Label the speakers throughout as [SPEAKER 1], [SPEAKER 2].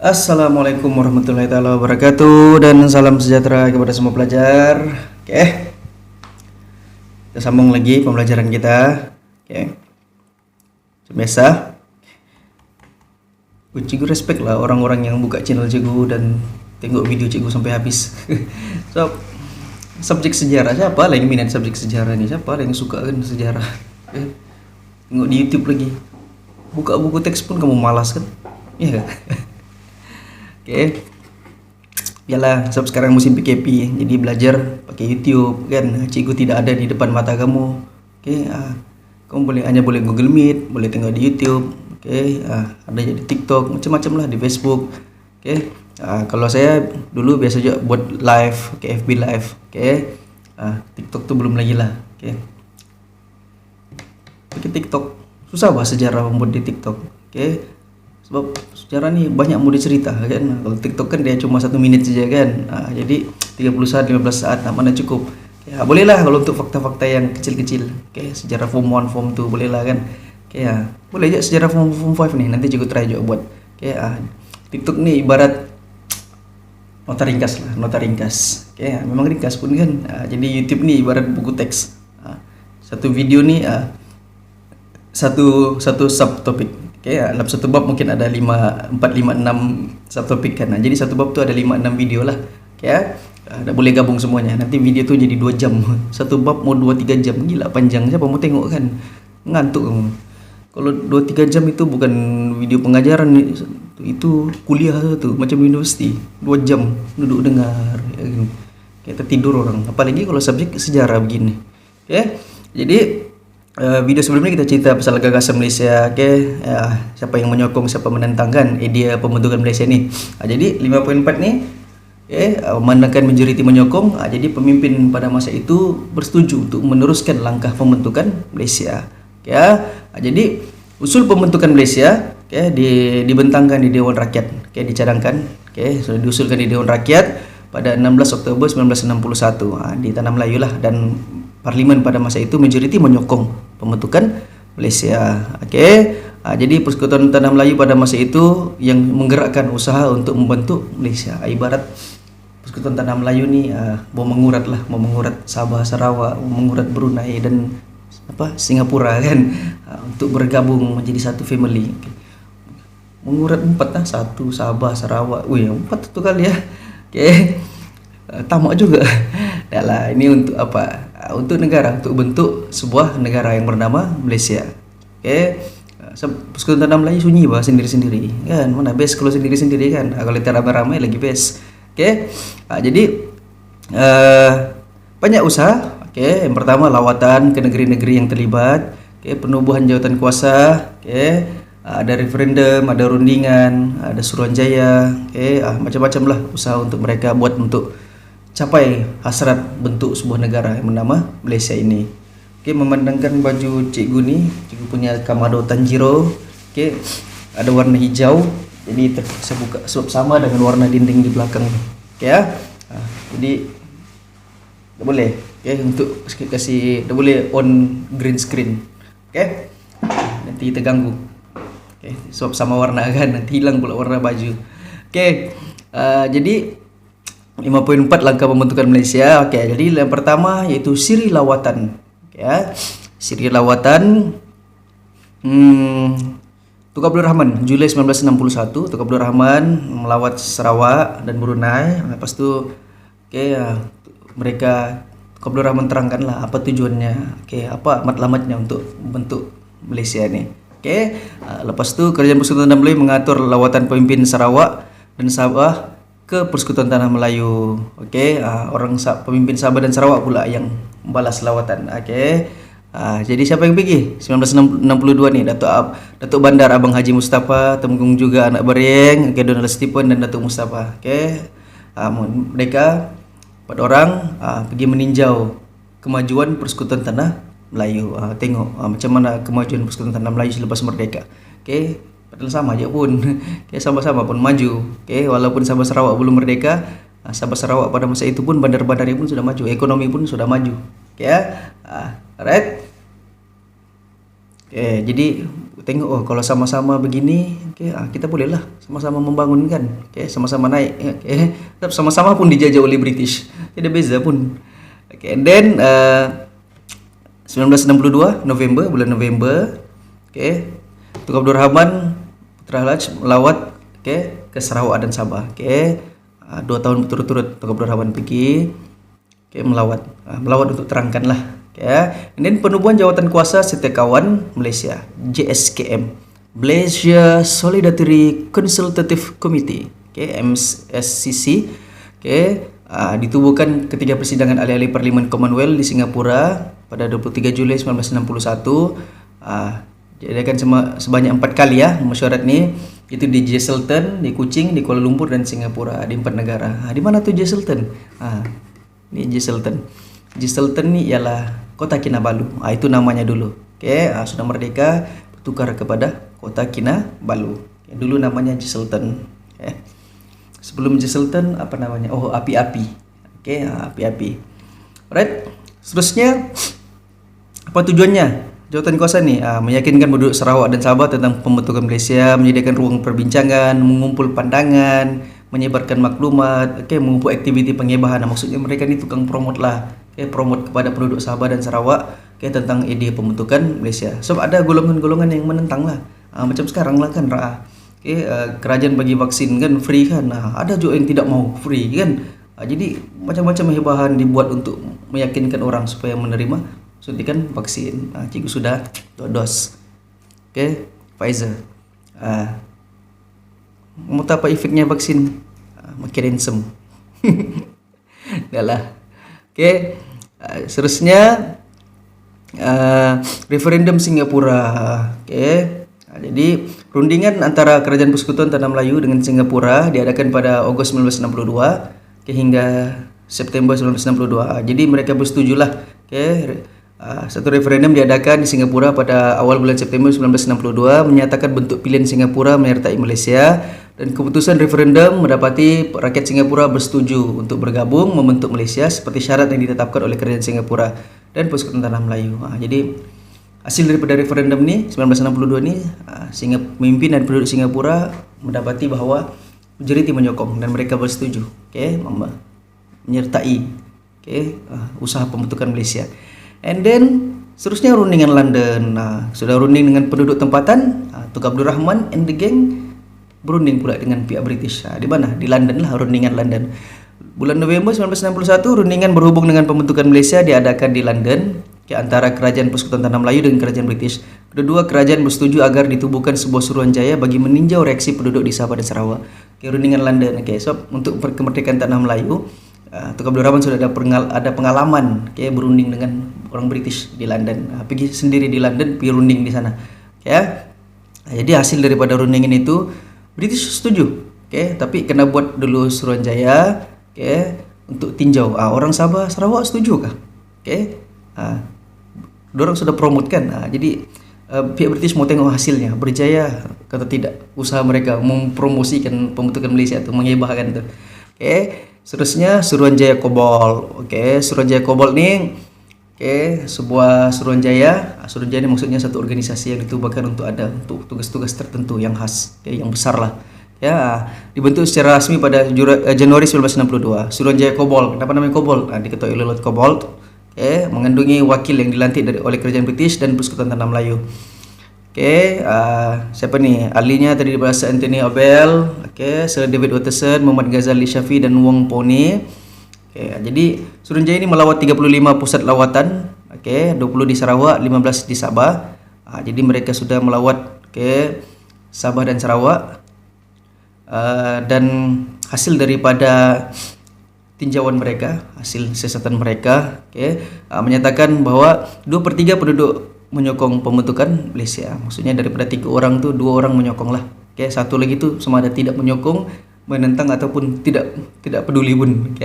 [SPEAKER 1] Assalamualaikum warahmatullahi taala wabarakatuh dan salam sejahtera kepada semua pelajar. Oke, kita sambung lagi pembelajaran kita. Oke, biasa. Cikgu respect lah orang-orang yang buka channel cikgu dan tengok video cikgu sampai habis. So, subjek sejarah siapa lah yang minat subjek sejarah nih? Siapa lah yang suka kan sejarah? Tengok di YouTube lagi. Buka buku teks pun kamu malas kan? Iya kan? Oke. Yalah, sebab sekarang musim PKP, jadi belajar pakai YouTube kan. Cikgu tidak ada di depan mata kamu. Oke, kamu hanya boleh Google Meet, boleh tengok di YouTube. Oke, ada di TikTok, macam-macam lah di Facebook. Oke. Kalau saya dulu biasa juga buat live, FB live. Oke. TikTok tuh belum lagi lah. Oke. Pakai TikTok susah bahas sejarah membuat di TikTok. Oke. Sebab sejarah nih banyak mau dicerita kan. Kalau TikTok kan dia cuma 1 menit saja kan. Jadi 30 saat, 15 saat mana cukup. Ya, boleh lah kalau untuk fakta-fakta yang kecil-kecil. Oke, sejarah form 1, form 2 boleh lah kan. Oke, boleh aja sejarah form 5 nih. Nanti juga try juga buat. Oke, TikTok nih ibarat nota ringkas lah, nota ringkas. Oke, memang ringkas pun kan. Jadi YouTube nih ibarat buku teks. Satu video nih satu subtopik. Oke, dalam satu bab mungkin ada 4, 5, 6 subtopik kan. Jadi satu bab tu ada 5, 6 video lah. Oke, dah boleh gabung semuanya. Nanti video tu jadi 2 jam. Satu bab mau 2, 3 jam. Gila panjang, siapa mau tengok kan? Ngantuk kamu. Kalau 2, 3 jam itu bukan video pengajaran, itu kuliah tu macam universiti. 2 jam duduk dengar. Kita tidur orang. Apalagi kalau subjek sejarah begini. Oke. Jadi video sebelumnya kita cerita pasal gagasan Malaysia. Oke, siapa yang menyokong, siapa menentang kan idea pembentukan Malaysia ni. Jadi 5.4 ni memandangkan majoriti menyokong. Jadi pemimpin pada masa itu bersetuju untuk meneruskan langkah pembentukan Malaysia. Jadi usul pembentukan Malaysia dibentangkan di Dewan Rakyat. Dicadangkan. Sudah diusulkan di Dewan Rakyat pada 16 Oktober 1961 di Tanah Melayu lah, dan Parlimen pada masa itu majoriti menyokong pembentukan Malaysia. Jadi Persekutuan Tanah Melayu pada masa itu yang menggerakkan usaha untuk membentuk Malaysia. Ibarat Persekutuan Tanah Melayu ni mau mengurat Sabah, Sarawak, mengurat Brunei dan Singapura kan, untuk bergabung menjadi satu family. Mengurat 4 lah, 1 Sabah, Sarawak. 4 tu kali ya. Tamak juga. Dahlah, ini untuk apa? Untuk negara, untuk bentuk sebuah negara yang bernama Malaysia. Persekutuan Tanah Melayu sunyi bah sendiri-sendiri kan. Mana best kalau sendiri-sendiri kan. Kalau ramai-ramai lagi best. Jadi banyak usaha. Yang pertama lawatan ke negeri-negeri yang terlibat. Penubuhan jawatan kuasa. Ada referendum, ada rundingan, ada Suruhanjaya. Macam-macam lah usaha untuk mereka buat untuk capai hasrat bentuk sebuah negara yang bernama Malaysia ini. Memandangkan baju cikgu ni, cikgu punya Kamado Tanjiro. Ada warna hijau. Jadi saya buka sebab sama dengan warna dinding di belakang. Jadi tak boleh. Untuk kasih tak boleh on green screen. Nanti terganggu. Sebab sama warna kan, nanti hilang pula warna baju. Jadi 5.4 langkah pembentukan Malaysia. Jadi yang pertama iaitu siri lawatan. Siri lawatan Tun Abdul Rahman Julai 1961. Tun Abdul Rahman melawat Sarawak dan Brunei. Lepas tu mereka Tun Abdul Rahman terangkanlah apa tujuannya, apa matlamatnya untuk membentuk Malaysia ni. Lepas tu Kerajaan Persekutuan Tanah Melayu mengatur lawatan pemimpin Sarawak dan Sabah ke Persekutuan Tanah Melayu. Pemimpin Sabah dan Sarawak pula yang membalas lawatan. Jadi siapa yang pergi? 1962 ni Datuk Bandar Abang Haji Mustafa, Temenggung juga anak Berieng, Donald Stephen dan Datuk Mustafa. Mereka 4 orang pergi meninjau kemajuan Persekutuan Tanah Melayu. Tengok macam mana kemajuan Persekutuan Tanah Melayu selepas merdeka. Padahal sama aja pun. Sama-sama pun maju. Walaupun Sabah Sarawak belum merdeka, Sabah Sarawak pada masa itu pun bandar-bandarnya pun sudah maju, ekonomi pun sudah maju. Alright. Jadi tengok oh kalau sama-sama begini, kita bolehlah sama-sama membangun kan, sama-sama naik, sama-sama pun dijajah oleh British, tidak beza pun. And then 1962 November, bulan November, Tun Abdul Rahman Putra Laj melawat ke Sarawak dan Sabah. 2 tahun berturut-turut Tun Abdul Rahman pergi melawat untuk terangkanlah. And then penubuhan jawatan kuasa Setiakawan Malaysia, JSKM, Malaysia Solidarity Consultative Committee, MSCC, ditubuhkan ketika persidangan ahli-ahli Parlimen Commonwealth di Singapura pada 23 Julai 1961. Diadakan sebanyak 4 kali mesyuarat ni, itu di Jesselton, di Kuching, di Kuala Lumpur dan Singapura, di 4 negara. Di mana tu Jesselton? Ni Jesselton. Jesselton ni ialah Kota Kinabalu. Itu namanya dulu. Sudah merdeka bertukar kepada Kota Kinabalu. Dulu namanya Jesselton. Sebelum Jesselton apa namanya? Oh, Api-Api. Api-Api. Alright. Seterusnya apa tujuannya? Jawatan kuasa ni meyakinkan penduduk Sarawak dan Sabah tentang pembentukan Malaysia, menyediakan ruang perbincangan, mengumpul pandangan, menyebarkan maklumat, mengumpul aktiviti pengebahan. Maksudnya mereka ni tukang promote lah, promote kepada penduduk Sabah dan Sarawak tentang idea pembentukan Malaysia. Sebab ada golongan-golongan yang menentang lah, macam sekarang lah kan, kerajaan bagi vaksin kan free kan, ada juga yang tidak mau free kan. Jadi macam-macam hebahan dibuat untuk meyakinkan orang supaya menerima suntikan vaksin. Cikgu sudah 2 dos. Pfizer. Mau tahu apa efeknya vaksin? Makin handsome. Dah lah. Seterusnya referendum Singapura. Jadi rundingan antara Kerajaan Persekutuan Tanah Melayu dengan Singapura diadakan pada Ogos 1962 hingga September 1962. Jadi mereka bersetujulah satu referendum diadakan di Singapura pada awal bulan September 1962 menyatakan bentuk pilihan Singapura menyertai Malaysia, dan keputusan referendum mendapati rakyat Singapura bersetuju untuk bergabung membentuk Malaysia seperti syarat yang ditetapkan oleh Kerajaan Singapura dan Persekutuan Tanah Melayu. Jadi hasil daripada referendum ni 1962 ni, pemimpin dan penduduk Singapura mendapati bahawa majoriti menyokong dan mereka bersetuju menyertai usaha pembentukan Malaysia. And then seterusnya rundingan London. Sudah runding dengan penduduk tempatan, Tun Abdul Rahman and the gang berunding pula dengan pihak British. Di mana? Di London lah, rundingan London. Bulan November 1961 rundingan berhubung dengan pembentukan Malaysia diadakan di London antara Kerajaan Persekutuan Tanah Melayu dan Kerajaan British. Kedua kerajaan bersetuju agar ditubuhkan sebuah Suruhanjaya bagi meninjau reaksi penduduk di Sabah dan Sarawak. Rundingan London. So untuk kemerdekaan Tanah Melayu, Tun Abdul Rahman sudah ada pengalaman berunding dengan orang British di London. Pergi sendiri di London, pergi runding di sana. Jadi hasil daripada rundingan itu British setuju. Tapi kena buat dulu Suruhanjaya untuk tinjau. Orang Sabah Sarawak setuju kah? Dorang sudah promote kan. Jadi pihak British mau tengok hasilnya, berjaya atau tidak usaha mereka mempromosikan pembentukan Malaysia itu, menghebahkan itu. Seterusnya Suruhanjaya Kobol. Suruhanjaya Kobol ni sebuah Suruhanjaya. Suruhanjaya ni maksudnya satu organisasi yang ditubuhkan untuk tugas-tugas tertentu yang khas, yang besar lah. Dibentuk secara rasmi pada Januari 1962. Suruhanjaya Kobol. Kenapa namanya Kobol? Diketuai oleh Lord Cobbold. Mengandungi wakil yang dilantik oleh Kerajaan British dan Persekutuan Tanah Melayu. Siapa ni? Ahlinya terdiri daripada Sir Anthony Abel, Sir David Watterson, Muhammad Ghazali Shafi dan Wong Pone. Jadi Suruhanjaya ini melawat 35 pusat lawatan, 20 di Sarawak, 15 di Sabah. Jadi mereka sudah melawat Sabah dan Sarawak. Dan hasil daripada tinjauan mereka, hasil siasatan mereka, menyatakan bahawa 2/3 penduduk menyokong pembentukan Malaysia. Maksudnya daripada 3 orang tu 2 orang menyokong lah. Satu lagi tu sama ada tidak menyokong, menentang ataupun tidak peduli pun.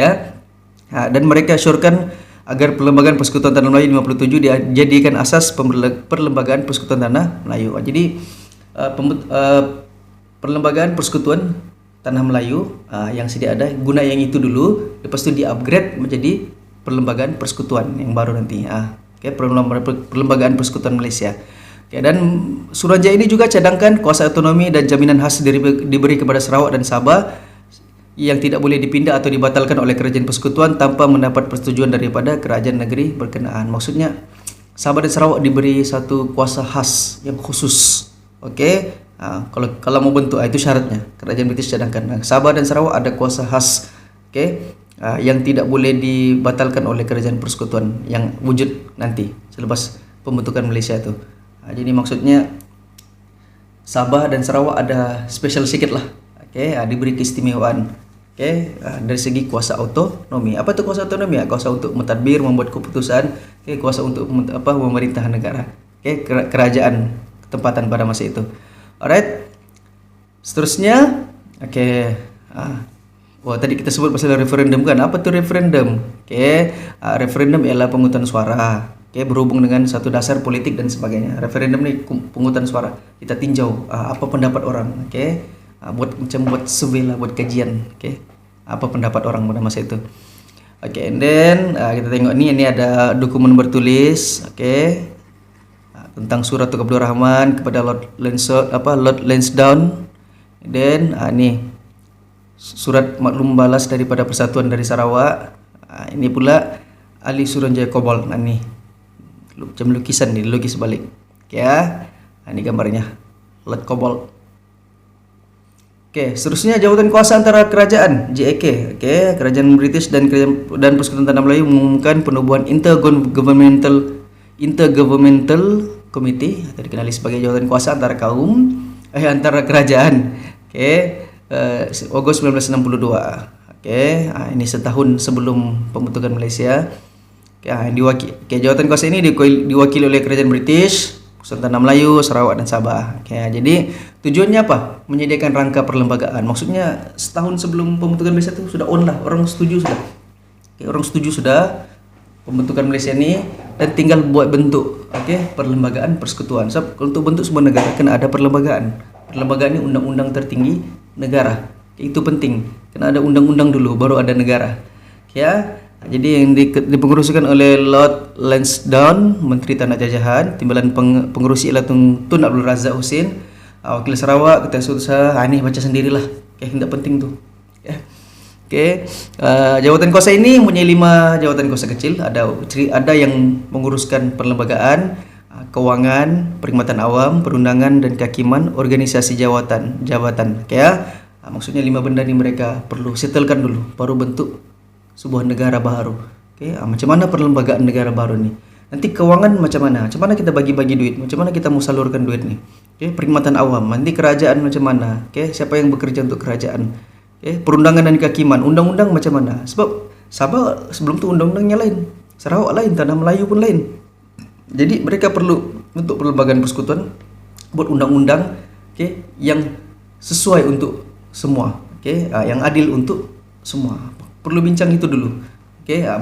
[SPEAKER 1] Dan mereka syorkan agar Perlembagaan Persekutuan Tanah Melayu 57 dijadikan asas Perlembagaan Persekutuan Tanah Melayu. Jadi Perlembagaan Persekutuan Tanah Melayu yang sedia ada, guna yang itu dulu, lepas tu di-upgrade menjadi Perlembagaan Persekutuan yang baru nanti. Perlembagaan Persekutuan Malaysia. Oke, dan Suruhanjaya ini juga cadangkan kuasa otonomi dan jaminan khas diberi kepada Sarawak dan Sabah yang tidak boleh dipindah atau dibatalkan oleh kerajaan persekutuan tanpa mendapat persetujuan daripada kerajaan negeri berkenaan. Maksudnya Sabah dan Sarawak diberi satu kuasa khas yang khusus. Okey. Kalau mau bentuk itu syaratnya. Kerajaan British cadangkan Sabah dan Sarawak ada kuasa khas. Okey. Yang tidak boleh dibatalkan oleh kerajaan persekutuan yang wujud nanti selepas pembentukan Malaysia itu. Jadi maksudnya Sabah dan Sarawak ada special sikit lah. Okey, diberi keistimewaan. Okey, dari segi kuasa otonomi. Apa tu kuasa otonomi? Kuasa untuk mentadbir, membuat keputusan, okey, kuasa untuk memerintah negara. Okey, kerajaan tempatan pada masa itu. Alright. Seterusnya, okey, tadi kita sebut pasal referendum kan. Apa tu referendum? Okey, referendum ialah penghutang suara. Okey, berhubung dengan satu dasar politik dan sebagainya. Referendum ni penghutang suara. Kita tinjau apa pendapat orang. Okey, buat survey lah, buat kajian. Okey, apa pendapat orang pada masa itu. Okey, and then kita tengok ni ada dokumen bertulis. Okey, tentang surat Tun Abdul Rahman kepada Lord Lansdowne. Dan ni surat maklum balas daripada Persatuan dari Sarawak. Ini pula Ali Suruhanjaya Kobol. Ni macam lukisan ni, lukis balik. Okey ini gambarnya Lord Kobol. Okey, seterusnya jawatan kuasa antara kerajaan JAK. Okey, kerajaan British dan Persekutuan Tanah Melayu mengumumkan penubuhan Intergovernmental Committee atau dikenali sebagai jawatan kuasa antara antara kerajaan. Okey, Ogos 1962. Okey, ini setahun sebelum pembentukan Malaysia. Jawatan kuasa ini diwakili oleh kerajaan British, Persekutuan Tanah Melayu, Sarawak dan Sabah. Jadi tujuannya apa? Menyediakan rangka perlembagaan. Maksudnya setahun sebelum pembentukan Malaysia itu sudah on lah, orang setuju sudah. Orang setuju sudah pembentukan Malaysia ini dan tinggal buat bentuk perlembagaan persekutuan. Sebab untuk bentuk sebuah negara kena ada perlembagaan. Perlembagaan ini undang-undang tertinggi negara. Itu penting. Kena ada undang-undang dulu baru ada negara. Jadi yang dipengerusikan oleh Lord Lansdowne, Menteri Tanah Jajahan, timbalan pengerusi ialah Tun Abdul Razak Husin, Wakil Sarawak, Ketua Usaha. Ini baca sendirilah. Tidak penting tu. Jawatan kuasa ini mempunyai 5 jawatan kuasa kecil. Ada yang menguruskan perlembagaan, kewangan, perkhidmatan awam, perundangan dan kehakiman, organisasi jabatan. Maksudnya 5 benda ni mereka perlu settlekan dulu baru bentuk sebuah negara baru. Macam mana perlembagaan negara baru ni? Nanti kewangan macam mana? Macam mana kita bagi-bagi duit? Macam mana kita mau salurkan duit ni? Perkhidmatan awam, nanti kerajaan macam mana? Siapa yang bekerja untuk kerajaan? Perundangan dan kehakiman, undang-undang macam mana? Sebab Sabah sebelum tu undang-undangnya lain, Sarawak lain, Tanah Melayu pun lain. Jadi mereka perlu untuk perlembagaan persekutuan buat undang-undang yang sesuai untuk semua, yang adil untuk semua. Perlu bincang itu dulu.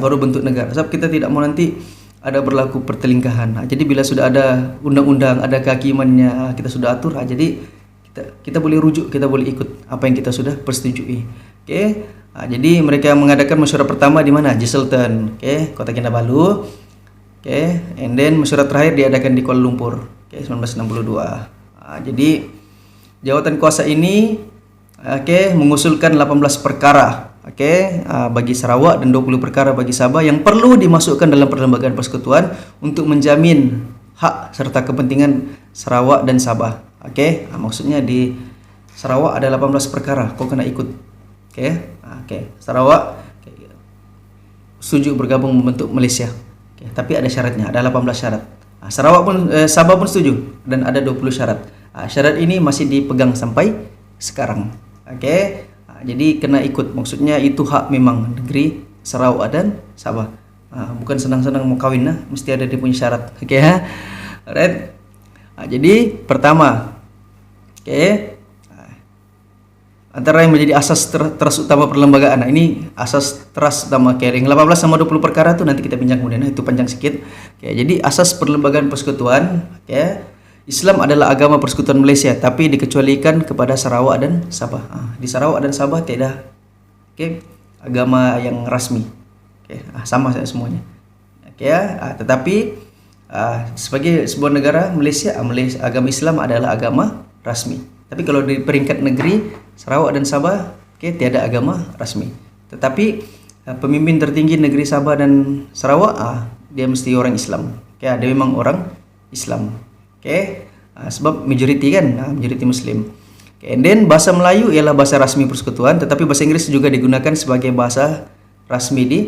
[SPEAKER 1] Baru bentuk negara. Sebab kita tidak mau nanti ada berlaku pertelingkahan. Jadi bila sudah ada undang-undang, ada kehakimannya, kita sudah atur. Jadi kita boleh rujuk, kita boleh ikut apa yang kita sudah persetujui. Jadi mereka mengadakan mesyuarat pertama di mana? Jesselton, Kota Kinabalu. And then mesyuarat terakhir diadakan di Kuala Lumpur, 1962. Jadi jawatan kuasa ini mengusulkan 18 perkara bagi Sarawak dan 20 perkara bagi Sabah yang perlu dimasukkan dalam perlembagaan persekutuan untuk menjamin hak serta kepentingan Sarawak dan Sabah. Maksudnya di Sarawak ada 18 perkara kau kena ikut. Sarawak setuju bergabung membentuk Malaysia. Tapi ada syaratnya, ada 18 syarat. Sabah pun setuju dan ada 20 syarat. Syarat ini masih dipegang sampai sekarang. Jadi kena ikut. Maksudnya itu hak memang negeri Sarawak dan Sabah. Bukan senang-senang mau kahwin lah, mesti ada dia punya syarat. Alright. Jadi pertama, antara yang menjadi asas teras utama perlembagaan. Ini asas teras utama. Yang 18 sama 20 perkara tu nanti kita bincang kemudian. Itu panjang sikit. Jadi asas perlembagaan persekutuan. Islam adalah agama persekutuan Malaysia, tapi dikecualikan kepada Sarawak dan Sabah. Di Sarawak dan Sabah tidak agama yang rasmi. Sama semuanya. Tetapi Sebagai sebuah negara Malaysia, agama Islam adalah agama rasmi. Tapi kalau di peringkat negeri Sarawak dan Sabah, tiada agama rasmi. Tetapi pemimpin tertinggi negeri Sabah dan Sarawak, dia mesti orang Islam. Dia memang orang Islam. Sebab majoriti kan, majoriti Muslim. And then bahasa Melayu ialah bahasa rasmi persekutuan, tetapi bahasa Inggeris juga digunakan sebagai bahasa rasmi di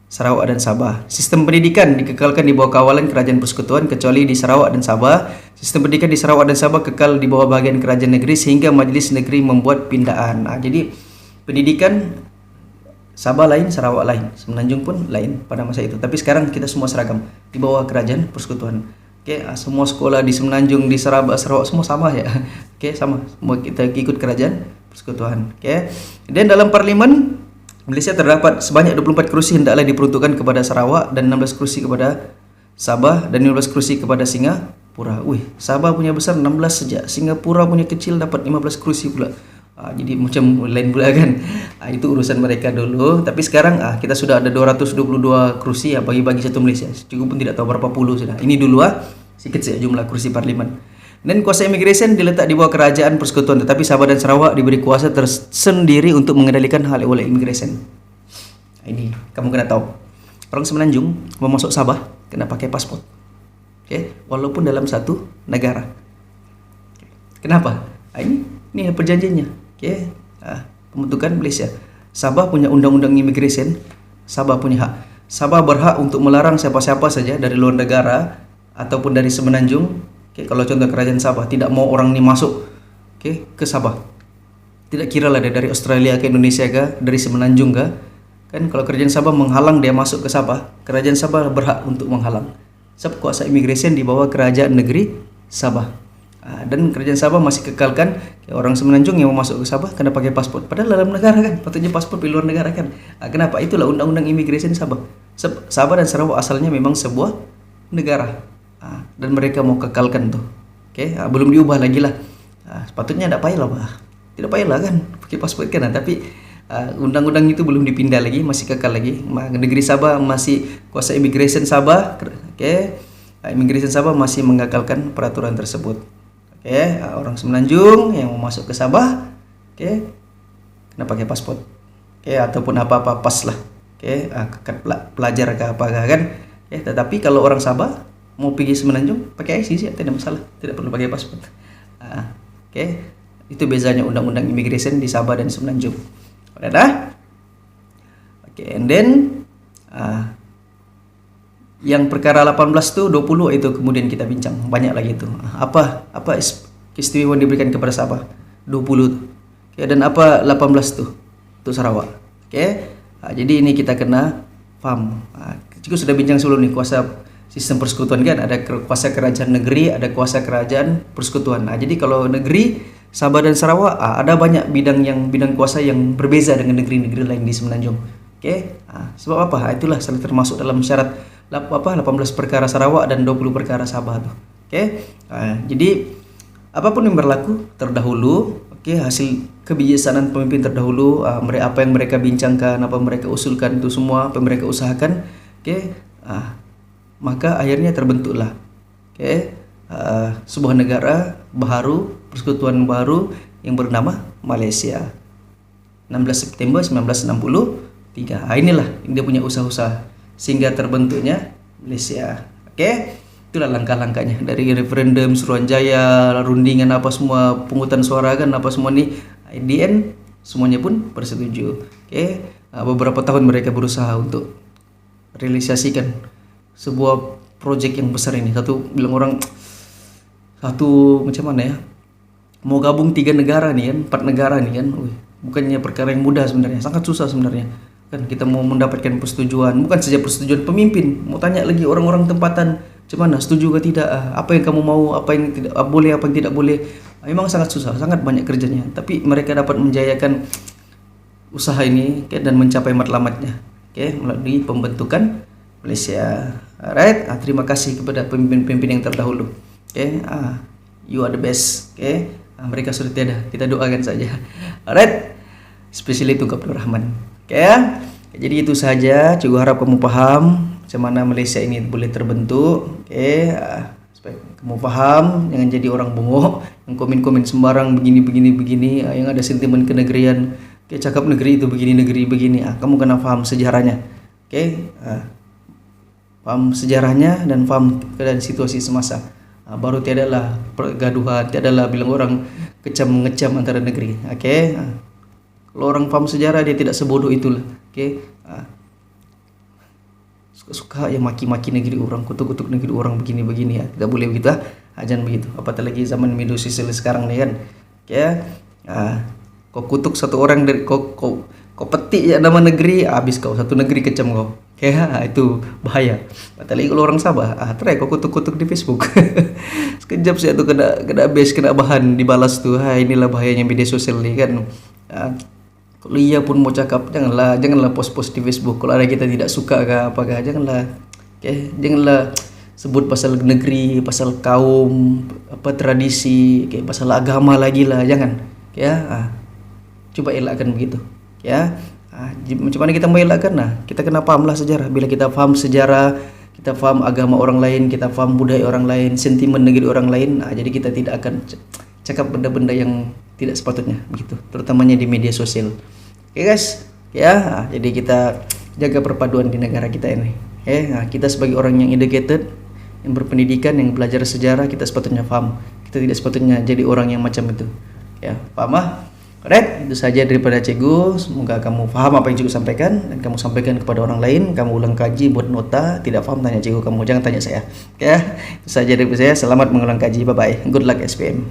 [SPEAKER 1] Sarawak dan Sabah. Sistem pendidikan dikekalkan di bawah kawalan Kerajaan Persekutuan kecuali di Sarawak dan Sabah. Sistem pendidikan di Sarawak dan Sabah kekal di bawah bahagian kerajaan negeri sehingga majlis negeri membuat pindaan. Jadi pendidikan Sabah lain, Sarawak lain, Semenanjung pun lain pada masa itu. Tapi sekarang kita semua seragam di bawah Kerajaan Persekutuan. Semua sekolah di Semenanjung, di Sarawak semua sama ya. Sama. Semua kita ikut Kerajaan Persekutuan. Dan dalam parlimen Malaysia terdapat sebanyak 24 kerusi hendaklah diperuntukkan kepada Sarawak dan 16 kerusi kepada Sabah dan 15 kerusi kepada Singapura. Sabah punya besar 16 saja. Singapura punya kecil dapat 15 kerusi pula. Jadi macam lain pula kan. Itu urusan mereka dulu. Tapi sekarang kita sudah ada 222 kerusi bagi-bagi satu Malaysia. Cukup pun tidak tahu berapa puluh sudah. Ini dulu sikit saja jumlah kursi parlimen. Dan kuasa imigresen diletak di bawah Kerajaan Persekutuan, tetapi Sabah dan Sarawak diberi kuasa tersendiri untuk mengendalikan hal oleh imigresen. Ini kamu kena tahu. Orang Semenanjung mau masuk Sabah kena pakai paspor. Walaupun dalam satu negara. Kenapa? Ini perjanjiannya. Pembentukan Malaysia. Sabah punya undang-undang imigresen. Sabah punya hak. Sabah berhak untuk melarang siapa-siapa saja dari luar negara ataupun dari Semenanjung. Kalau contoh kerajaan Sabah tidak mau orang ini masuk ke Sabah, tidak kira lah dia dari Australia ke Indonesia ke, dari Semenanjung ke, kan kalau kerajaan Sabah menghalang dia masuk ke Sabah, kerajaan Sabah berhak untuk menghalang. Sebab kuasa imigresen di bawah kerajaan negeri Sabah. Dan kerajaan Sabah masih kekalkan orang Semenanjung yang mau masuk ke Sabah kena pakai paspor. Padahal dalam negara kan, patutnya paspor di luar negara kan. Kenapa? Itulah undang-undang imigresen Sabah. Sabah dan Sarawak asalnya memang sebuah negara. Dan mereka mau kekalkan tuh. Belum diubah lagi lah. Sepatutnya tidak payah lah, tidak payah lah kan pakai paspor kan. Tapi undang-undang itu belum dipindah lagi, masih kekal lagi. Negeri Sabah masih kuasa imigresen Sabah. Imigresen Sabah masih mengekalkan peraturan tersebut. Orang Semenanjung yang mau masuk ke Sabah, kena pakai paspor. Ataupun apa-apa pas lah. Pelajar ke apa kan. Tetapi kalau orang Sabah mau pergi Semenanjung pakai IC sih, tidak masalah, tidak perlu pakai paspor. Itu bezanya undang-undang imigresen di Sabah dan Semenanjung. And then yang perkara 18 tuh 20 itu kemudian kita bincang banyak lagi itu. Apa keistimewaan diberikan kepada Sabah 20 tuh. Dan apa 18 tuh untuk Sarawak. Jadi ini kita kena paham. Juga sudah bincang sebelum nih kuasa sistem persekutuan kan, ada kuasa kerajaan negeri, ada kuasa kerajaan persekutuan. Jadi kalau negeri Sabah dan Sarawak ada banyak bidang kuasa yang berbeza dengan negeri-negeri lain di Semenanjung. Sebab apa? Itulah salah termasuk dalam syarat 18 perkara Sarawak dan 20 perkara Sabah tuh. Jadi apapun yang berlaku terdahulu, hasil kebijaksanaan pemimpin terdahulu, apa yang mereka bincangkan, apa yang mereka usulkan itu semua, apa yang mereka usahakan, maka akhirnya terbentuklah sebuah negara baru, persekutuan baru yang bernama Malaysia. 16 September 1963. Inilah dia punya usaha-usaha sehingga terbentuknya Malaysia. Itulah langkah-langkahnya dari referendum, Suruhanjaya, rundingan apa semua, pungutan suara kan apa semua nih. In the end semuanya pun bersetuju. Beberapa tahun mereka berusaha untuk realisasikan sebuah proyek yang besar ini. Bilang orang macam mana ya, mau gabung 3 negara nih kan, 4 negara nih kan. Bukannya perkara yang mudah sebenarnya, sangat susah sebenarnya kan. Kita mau mendapatkan persetujuan, bukan saja persetujuan pemimpin, mau tanya lagi orang-orang tempatan macam mana, setuju ke tidak, apa yang kamu mau, apa yang tidak boleh, apa yang tidak boleh. Memang sangat susah, sangat banyak kerjanya, tapi mereka dapat menjayakan usaha ini dan mencapai matlamatnya melalui pembentukan Malaysia. Alright, terima kasih kepada pemimpin-pemimpin yang terdahulu. You are the best. Mereka sudah tiada, kita doakan saja. Alright, especially Tunku Abdul Rahman. Jadi itu saja, juga harap kamu paham macam mana Malaysia ini boleh terbentuk. Oke, supaya kamu paham, jangan jadi orang bongok yang komen-komen sembarang begini, yang ada sentimen kenegerian. Oke, cakap negeri itu begini, negeri begini. Kamu kena paham sejarahnya. Oke, paham sejarahnya dan paham keadaan situasi semasa. Baru tiadalah pergaduhan, tiadalah bilang orang kecam mengecam antara negeri. Oke, kalau orang paham sejarah dia tidak sebodoh itulah. Oke, suka-suka ya maki-maki negeri orang, kutuk-kutuk negeri orang begini-begini ya. Tidak boleh begitu jangan begitu. Apalagi zaman media sosial sekarang nih kan. Oke, kau kutuk satu orang dari kau petik ya nama negeri, habis kau satu negeri kecam kau. Ya itu bahaya. Apalagi kalau orang Sabah, try kau kutuk-kutuk di Facebook. Sekejap sih tuh kena base, kena bahan dibalas tuh. Inilah bahayanya media sosial nih kan. Kalau iya pun mau cakap, janganlah post-post di Facebook. Kalau ada kita tidak suka ke apakah, janganlah. Janganlah sebut pasal negeri, pasal kaum, tradisi, pasal agama lagi lah, jangan. Coba elakkan begitu. Macam mana kita mau elakkan? Kita kena pahamlah sejarah. Bila kita paham sejarah, kita paham agama orang lain, kita paham budaya orang lain, sentimen negeri orang lain, jadi kita tidak akan cakap benda-benda yang tidak sepatutnya begitu, terutamanya di media sosial. Oke guys, jadi kita jaga perpaduan di negara kita ini. Kita sebagai orang yang educated, yang berpendidikan, yang belajar sejarah, kita sepatutnya paham. Kita tidak sepatutnya jadi orang yang macam itu. Paham? Alright, itu saja daripada Cikgu. Semoga kamu paham apa yang Cikgu sampaikan dan kamu sampaikan kepada orang lain. Kamu ulang kaji, buat nota. Tidak paham tanya Cikgu kamu, jangan tanya saya. Itu saja daripada saya. Selamat mengulang kaji. Bye bye. Good luck SPM.